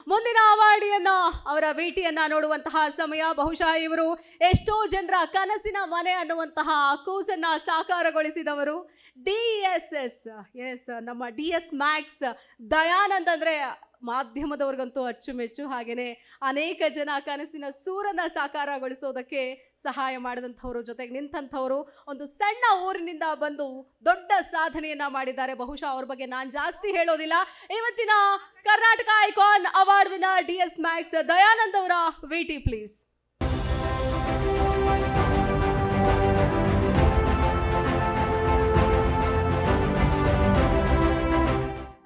ಮುಂದಿನ ಅವಾರ್ಡಿಯನ್ನ ಅವರ ಭೇಟಿಯನ್ನ ನೋಡುವಂತಹ ಸಮಯ. ಬಹುಶಃ ಇವರು ಎಷ್ಟೋ ಜನರ ಕನಸಿನ ಮನೆ ಅನ್ನುವಂತಹ ಕೂಸನ್ನ ಸಾಕಾರಗೊಳಿಸಿದವರು. DSS, ಎಸ್, ನಮ್ಮ DS ಮ್ಯಾಕ್ಸ್ ದಯಾನಂದ್ ಅಂದ್ರೆ ಮಾಧ್ಯಮದವ್ರಿಗಂತೂ ಅಚ್ಚುಮೆಚ್ಚು. ಹಾಗೇನೆ ಅನೇಕ ಜನ ಕನಸಿನ ಸೂರನ್ನ ಸಾಕಾರಗೊಳಿಸೋದಕ್ಕೆ ಸಹಾಯ ಮಾಡಿದಂಥವ್ರು, ಜೊತೆಗೆ ನಿಂತಂಥವ್ರು. ಒಂದು ಸಣ್ಣ ಊರಿನಿಂದ ಬಂದು ದೊಡ್ಡ ಸಾಧನೆಯನ್ನ ಮಾಡಿದ್ದಾರೆ. ಬಹುಶಃ ಅವ್ರ ಬಗ್ಗೆ ನಾನು ಜಾಸ್ತಿ ಹೇಳೋದಿಲ್ಲ. ಇವತ್ತಿನ Karnataka icon award winner DS Max Dayanand ಅವರ ವೇಟಿ ಪ್ಲೀಸ್.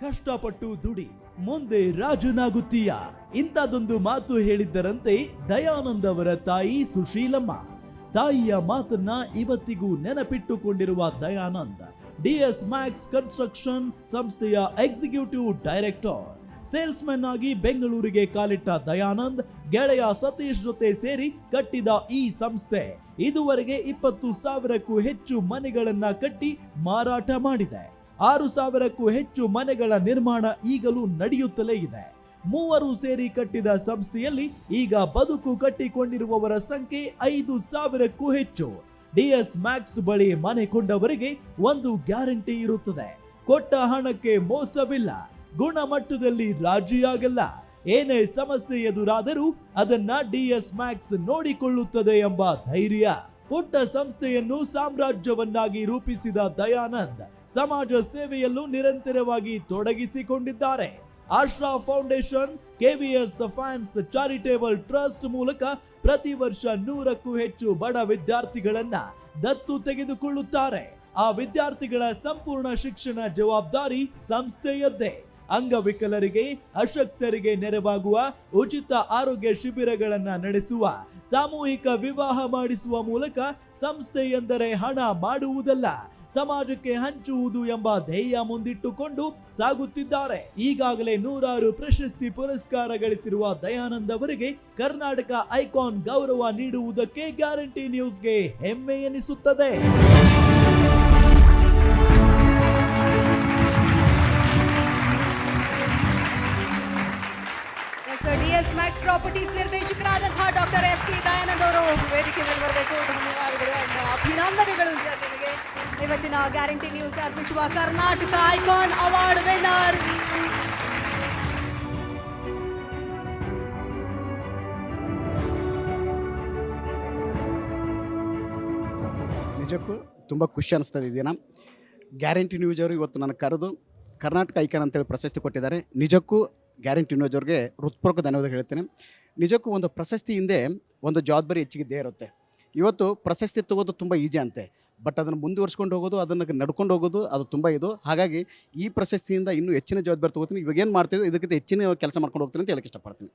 ಕಷ್ಟಪಟ್ಟು ದುಡಿ, ಮುಂದೆ ರಾಜನಾಗುತ್ತೀಯ. ಇಂಥದೊಂದು ಮಾತು ಹೇಳಿದ್ದರಂತೆ ದಯಾನಂದ್ ಅವರ ತಾಯಿ ಸುಶೀಲಮ್ಮ. ತಾಯಿಯ ಮಾತನ್ನ ಇವತ್ತಿಗೂ ನೆನಪಿಟ್ಟುಕೊಂಡಿರುವ ದಯಾನಂದ್ DS ಮ್ಯಾಕ್ಸ್ ಕನ್ಸ್ಟ್ರಕ್ಷನ್ ಸಂಸ್ಥೆಯ ಎಕ್ಸಿಕ್ಯೂಟಿವ್ ಡೈರೆಕ್ಟರ್. ಸೇಲ್ಸ್ಮನ್ ಆಗಿ ಬೆಂಗಳೂರಿಗೆ ಕಾಲಿಟ್ಟ ದಯಾನಂದ್ ಗೆಳೆಯ ಸತೀಶ್ ಜೊತೆ ಸೇರಿ ಕಟ್ಟಿದ ಈ ಸಂಸ್ಥೆ ಇದುವರೆಗೆ 20,000ಕ್ಕೂ ಹೆಚ್ಚು ಮನೆಗಳನ್ನ ಕಟ್ಟಿ ಮಾರಾಟ ಮಾಡಿದೆ. 6,000ಕ್ಕೂ ಹೆಚ್ಚು ಮನೆಗಳ ನಿರ್ಮಾಣ ಈಗಲೂ ನಡೆಯುತ್ತಲೇ ಇದೆ. ಮೂವರು ಸೇರಿ ಕಟ್ಟಿದ ಸಂಸ್ಥೆಯಲ್ಲಿ ಈಗ ಬದುಕು ಕಟ್ಟಿಕೊಂಡಿರುವವರ ಸಂಖ್ಯೆ 5,000ಕ್ಕೂ ಹೆಚ್ಚು. DS ಮ್ಯಾಕ್ಸ್ ಬಳಿ ಮನೆ ಕೊಂಡವರಿಗೆ ಒಂದು ಗ್ಯಾರಂಟಿ ಇರುತ್ತದೆ: ಕೊಟ್ಟ ಹಣಕ್ಕೆ ಮೋಸವಿಲ್ಲ, ಗುಣಮಟ್ಟದಲ್ಲಿ ರಾಜಿಯಾಗಲ್ಲ. ಏನೇ ಸಮಸ್ಯೆ ಎದುರಾದರೂ ಅದನ್ನ DS ಮ್ಯಾಕ್ಸ್ ನೋಡಿಕೊಳ್ಳುತ್ತದೆ ಎಂಬ ಧೈರ್ಯ. ಪುಟ್ಟ ಸಂಸ್ಥೆಯನ್ನು ಸಾಮ್ರಾಜ್ಯವನ್ನಾಗಿ ರೂಪಿಸಿದ ದಯಾನಂದ್ ಸಮಾಜ ಸೇವೆಯಲ್ಲೂ ನಿರಂತರವಾಗಿ ತೊಡಗಿಸಿಕೊಂಡಿದ್ದಾರೆ. Ashra foundation, KVS fans charitable trust ಮೂಲಕ ಪ್ರತಿ ವರ್ಷ 100ಕ್ಕೂ ಹೆಚ್ಚು ಬಡ ವಿದ್ಯಾರ್ಥಿಗಳನ್ನ ದತ್ತು ತೆಗೆದುಕೊಳ್ಳುತ್ತಾರೆ. ಆ ವಿದ್ಯಾರ್ಥಿಗಳ ಸಂಪೂರ್ಣ ಶಿಕ್ಷಣ ಜವಾಬ್ದಾರಿ ಸಂಸ್ಥೆಯದ್ದೇ. ಅಂಗವಿಕಲರಿಗೆ, ಅಶಕ್ತರಿಗೆ ನೆರವಾಗುವ ಉಚಿತ ಆರೋಗ್ಯ ಶಿಬಿರಗಳನ್ನ ನಡೆಸುವ, ಸಾಮೂಹಿಕ ವಿವಾಹ ಮಾಡಿಸುವ ಮೂಲಕ ಸಂಸ್ಥೆ ಎಂದರೆ ಹಣ ಮಾಡುವುದಲ್ಲ, ಸಮಾಜಕ್ಕೆ ಹಂಚುವುದು ಎಂಬ ಧ್ಯೇಯ ಮುಂದಿಟ್ಟುಕೊಂಡು ಸಾಗುತ್ತಿದ್ದಾರೆ. ಈಗಾಗಲೇ 100 ಪ್ರಶಸ್ತಿ ಪುರಸ್ಕಾರ ಗಳಿಸಿರುವ ದಯಾನಂದ್ ಅವರಿಗೆ ಕರ್ನಾಟಕ ಐಕಾನ್ ಗೌರವ ನೀಡುವುದಕ್ಕೆ ಗ್ಯಾರಂಟಿ ನ್ಯೂಸ್ಗೆ ಹೆಮ್ಮೆ ಎನಿಸುತ್ತದೆ. DS ಮ್ಯಾಕ್ಸ್ ಪ್ರಾಪರ್ಟೀಸ್ ನಿರ್ದೇಶಕರಾದಂತಹ ಡಾಕ್ಟರ್ SP ದಯಾನಂದ್ ಅವರು ವೇದಿಕೆ ಮೇಲೆ ಬರಬೇಕು. ಧನ್ಯವಾದಗಳು, ಅಭಿನಂದನೆಗಳು ನಿಮಗೆ. ಇವತ್ತಿನ ಗ್ಯಾರಂಟಿ ನ್ಯೂಸ್ ಅರ್ಪಿಸುವ ಕರ್ನಾಟಕ ಐಕಾನ್ ಅವಾರ್ಡ್ ವಿನ್ನರ್ ನಿಜಕ್ಕೂ ತುಂಬ ಖುಷಿ ಅನಿಸ್ತದೆ. ಈ ದಿನ ಗ್ಯಾರಂಟಿ ನ್ಯೂಸ್ ಅವರು ಇವತ್ತು ನನಗೆ ಕರೆದು ಕರ್ನಾಟಕ ಐಕಾನ್ ಅಂತೇಳಿ ಪ್ರಶಸ್ತಿ ಕೊಟ್ಟಿದ್ದಾರೆ. ನಿಜಕ್ಕೂ ಗ್ಯಾರಂಟಿ ನ್ಯೂಸ್ ಅವ್ರಿಗೆ ಹೃತ್ಪೂರ್ವಕ ಧನ್ಯವಾದ ಹೇಳ್ತೇನೆ. ನಿಜಕ್ಕೂ ಒಂದು ಪ್ರಶಸ್ತಿ ಹಿಂದೆ ಒಂದು ಜವಾಬ್ದಾರಿ ಹೆಚ್ಚಿಗಿದ್ದೇ ಇರುತ್ತೆ. ಇವತ್ತು ಪ್ರಶಸ್ತಿ ತಗೋದು ತುಂಬ ಈಜಿ ಅಂತೆ, ಬಟ್ ಅದನ್ನು ಮುಂದುವರ್ಸ್ಕೊಂಡು ಹೋಗೋದು, ಅದನ್ನು ನಡ್ಕೊಂಡು ಹೋಗೋದು ಅದು ತುಂಬ ಇದು. ಹಾಗಾಗಿ ಈ ಪ್ರಶಸ್ತಿಯಿಂದ ಇನ್ನೂ ಹೆಚ್ಚಿನ ಜವಾಬ್ದಾರಿ ತಗೋತೀನಿ. ಇವಾಗ ಏನು ಮಾಡ್ತೀವಿ ಇದಕ್ಕಿಂತ ಹೆಚ್ಚಿನ ಕೆಲಸ ಮಾಡ್ಕೊಂಡು ಹೋಗ್ತೀನಿ ಅಂತ ಹೇಳಕ್ಕೆ ಇಷ್ಟಪಡ್ತೀನಿ.